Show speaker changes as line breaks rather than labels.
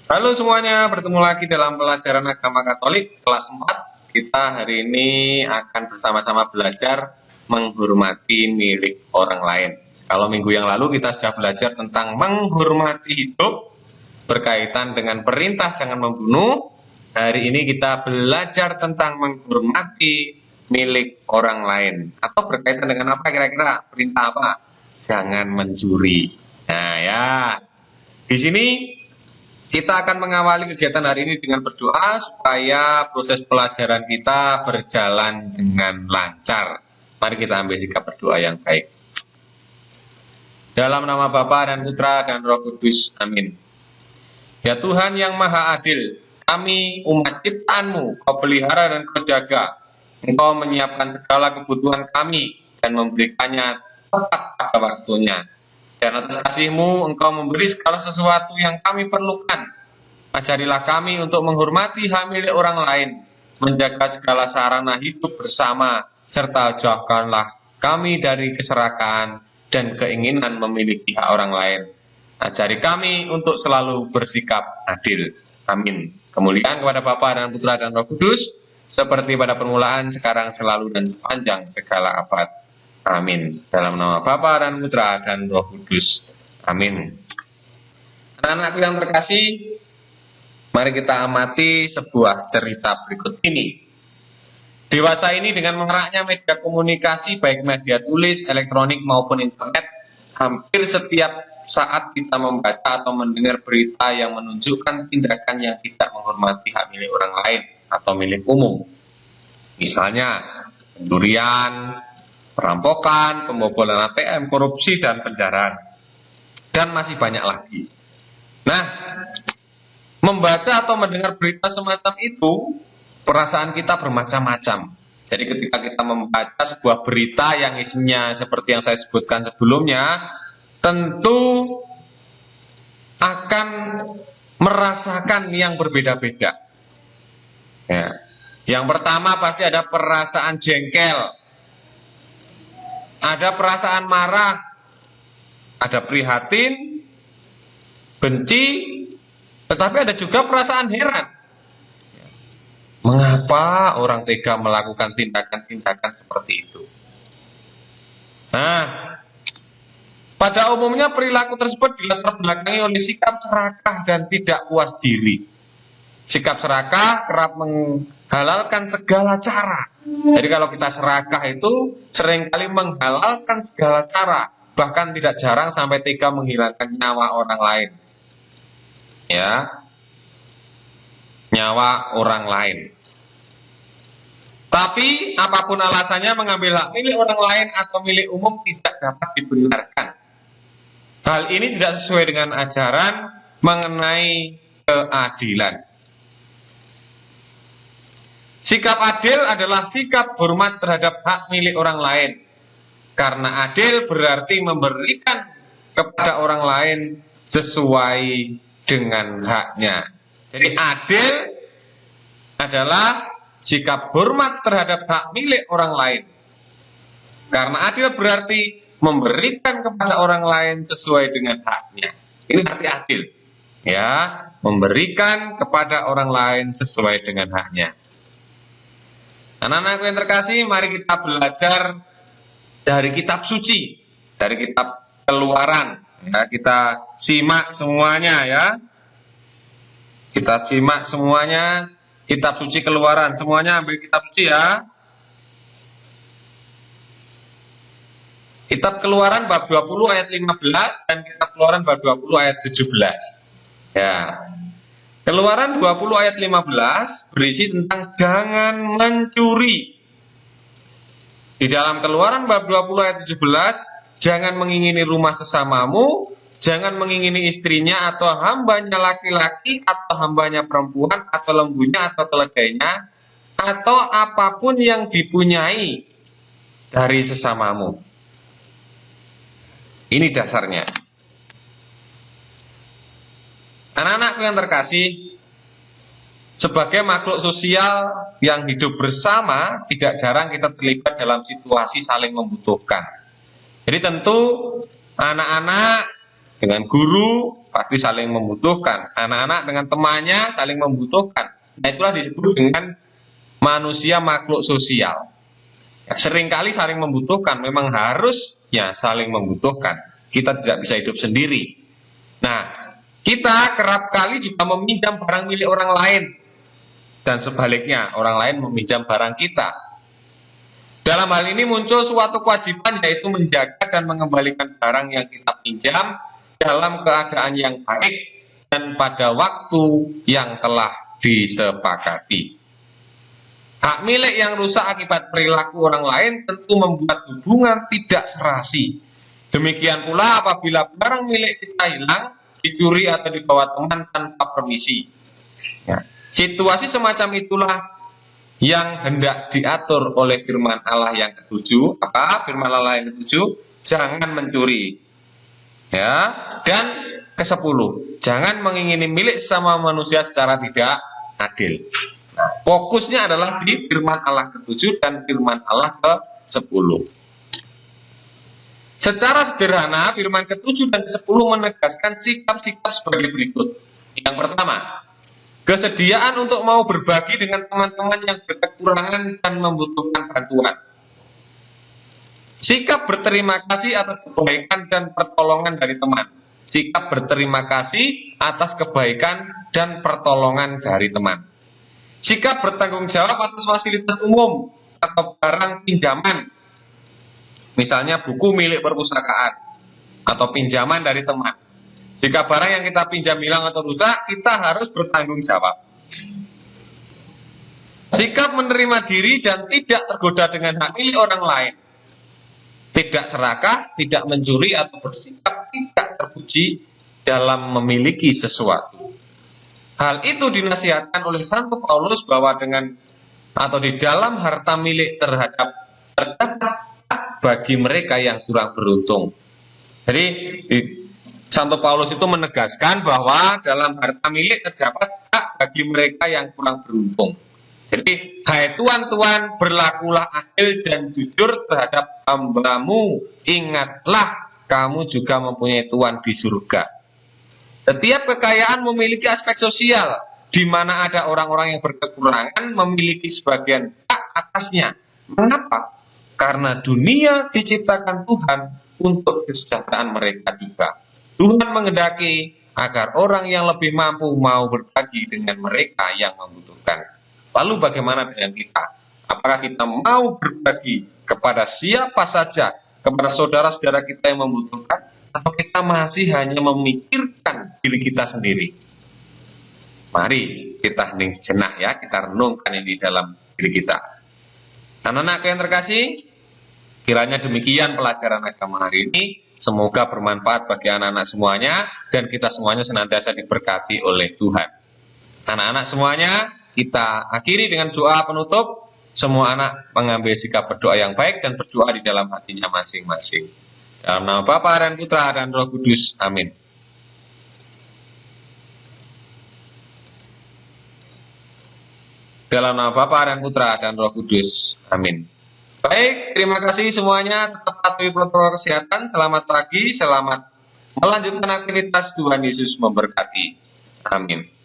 Halo semuanya, bertemu lagi dalam pelajaran agama Katolik kelas 4. Kita hari ini akan bersama-sama belajar menghormati milik orang lain. Kalau minggu yang lalu kita sudah belajar tentang menghormati hidup berkaitan dengan perintah jangan membunuh. Hari ini kita belajar tentang menghormati milik orang lain. Atau berkaitan dengan apa kira-kira? Perintah apa? Jangan mencuri. Nah ya, di sini kita akan mengawali kegiatan hari ini dengan berdoa supaya proses pelajaran kita berjalan dengan lancar. Mari kita ambil sikap berdoa yang baik. Dalam nama Bapa dan Putra dan Roh Kudus. Amin. Ya Tuhan yang Maha Adil, kami umat ciptaan-Mu, Kau pelihara dan Kau jaga. Engkau menyiapkan segala kebutuhan kami dan memberikannya tepat pada waktunya. Dan atas kasih-Mu, Engkau memberi segala sesuatu yang kami perlukan. Ajarilah kami untuk menghormati hak milik orang lain, menjaga segala sarana hidup bersama, serta jauhkanlah kami dari keserakahan dan keinginan memiliki hak orang lain. Ajari kami untuk selalu bersikap adil. Amin. Kemuliaan kepada Bapa dan Putra dan Roh Kudus, seperti pada permulaan, sekarang, selalu, dan sepanjang segala abad. Amin. Dalam nama Bapa dan Putra dan Roh Kudus. Amin. Anak-anakku yang terkasih, mari kita amati sebuah cerita berikut ini. Dewasa ini dengan maraknya media komunikasi, baik media tulis, elektronik maupun internet, hampir setiap saat kita membaca atau mendengar berita yang menunjukkan tindakan yang tidak menghormati hak milik orang lain atau milik umum. Misalnya, pencurian, perampokan, pembobolan ATM, korupsi, dan penjaraan. Dan masih banyak lagi. Nah, membaca atau mendengar berita semacam itu, perasaan kita bermacam-macam. Jadi ketika kita membaca sebuah berita yang isinya seperti yang saya sebutkan sebelumnya, tentu akan merasakan yang berbeda-beda. Ya. Yang pertama pasti ada perasaan jengkel, ada perasaan marah, ada prihatin, benci, tetapi ada juga perasaan heran. Mengapa orang tega melakukan tindakan-tindakan seperti itu? Nah, pada umumnya perilaku tersebut dilatar belakangi oleh sikap serakah dan tidak puas diri. Sikap serakah kerap menghalalkan segala cara. Jadi kalau kita serakah itu seringkali menghalalkan segala cara, bahkan tidak jarang sampai tega menghilangkan nyawa orang lain. Ya, nyawa orang lain. Tapi apapun alasannya, mengambil hak milik orang lain atau milik umum tidak dapat dibenarkan. Hal ini tidak sesuai dengan ajaran mengenai keadilan. Sikap adil adalah sikap hormat terhadap hak milik orang lain. Karena adil berarti memberikan kepada orang lain sesuai dengan haknya. Jadi adil adalah sikap hormat terhadap hak milik orang lain. Karena adil berarti memberikan kepada orang lain sesuai dengan haknya. Ini arti adil. Ya, memberikan kepada orang lain sesuai dengan haknya. Anak-anakku yang terkasih, mari kita belajar dari kitab suci, dari kitab Keluaran. Ya, kita simak semuanya ya. Kita simak semuanya. Kitab suci Keluaran, semuanya ambil kitab suci ya. Kitab Keluaran bab 20 ayat 15 dan kitab Keluaran bab 20 ayat 17. Ya. Keluaran 20 ayat 15 berisi tentang jangan mencuri. Di dalam Keluaran bab 20 ayat 17, jangan mengingini rumah sesamamu, jangan mengingini istrinya atau hambanya laki-laki atau hambanya perempuan atau lembunya atau keledainya atau apapun yang dipunyai dari sesamamu. Ini dasarnya. Anak-anakku yang terkasih, sebagai makhluk sosial yang hidup bersama, tidak jarang kita terlibat dalam situasi saling membutuhkan. Jadi tentu anak-anak dengan guru, pasti saling membutuhkan. Anak-anak dengan temannya saling membutuhkan. Nah, itulah disebut dengan manusia makhluk sosial. Ya, seringkali saling membutuhkan, memang harusnya saling membutuhkan. Kita tidak bisa hidup sendiri. Nah, kita kerap kali juga meminjam barang milik orang lain. Dan sebaliknya, orang lain meminjam barang kita. Dalam hal ini muncul suatu kewajiban, yaitu menjaga dan mengembalikan barang yang kita pinjam dalam keadaan yang baik dan pada waktu yang telah disepakati. Hak milik yang rusak akibat perilaku orang lain tentu membuat hubungan tidak serasi. Demikian pula apabila barang milik kita hilang, dicuri atau dibawa teman tanpa permisi. Ya. Situasi semacam itulah yang hendak diatur oleh firman Allah yang ketujuh. Apa? Firman Allah yang ketujuh, jangan mencuri. Ya, dan ke-10, jangan mengingini milik sama manusia secara tidak adil. Nah, fokusnya adalah di firman Allah ke-7 dan firman Allah ke-10. Secara sederhana, firman ke-7 dan ke-10 menegaskan sikap-sikap sebagai berikut. Yang pertama, kesediaan untuk mau berbagi dengan teman-teman yang berkekurangan dan membutuhkan bantuan. Sikap berterima kasih atas kebaikan dan pertolongan dari teman. Sikap berterima kasih atas kebaikan dan pertolongan dari teman. Sikap bertanggung jawab atas fasilitas umum atau barang pinjaman. Misalnya buku milik perpustakaan atau pinjaman dari teman. Jika barang yang kita pinjam hilang atau rusak, kita harus bertanggung jawab. Sikap menerima diri dan tidak tergoda dengan hak milik orang lain. Tidak serakah, tidak mencuri atau bersikap tidak terpuji dalam memiliki sesuatu. Hal itu dinasihatkan oleh Santo Paulus bahwa dengan atau di dalam harta milik terdapat bagi mereka yang kurang beruntung. Jadi Santo Paulus itu menegaskan bahwa dalam harta milik terdapat hak bagi mereka yang kurang beruntung. Jadi, hai Tuhan, berlakulah adil dan jujur terhadap hamba-Mu. Ingatlah, kamu juga mempunyai Tuhan di surga. Setiap kekayaan memiliki aspek sosial, di mana ada orang-orang yang berkekurangan memiliki sebagian hak atasnya. Mengapa? Karena dunia diciptakan Tuhan untuk kesejahteraan mereka juga. Tuhan menghendaki agar orang yang lebih mampu mau berbagi dengan mereka yang membutuhkan. Lalu bagaimana dengan kita? Apakah kita mau berbagi kepada siapa saja, kepada saudara-saudara kita yang membutuhkan? Atau kita masih hanya memikirkan diri kita sendiri? Mari kita hening sejenak ya, kita renungkan ini dalam diri kita. Anak-anak yang terkasih, kiranya demikian pelajaran agama hari ini. Semoga bermanfaat bagi anak-anak semuanya dan kita semuanya senantiasa diberkati oleh Tuhan. Anak-anak semuanya, kita akhiri dengan doa penutup. Semua anak mengambil sikap berdoa yang baik dan berdoa di dalam hatinya masing-masing. Dalam nama Bapa dan Putra dan Roh Kudus. Amin. Dalam nama Bapa dan Putra dan Roh Kudus. Amin. Baik, terima kasih semuanya. Tetap patuhi protokol kesehatan. Selamat pagi, selamat melanjutkan aktivitas. Tuhan Yesus memberkati. Amin.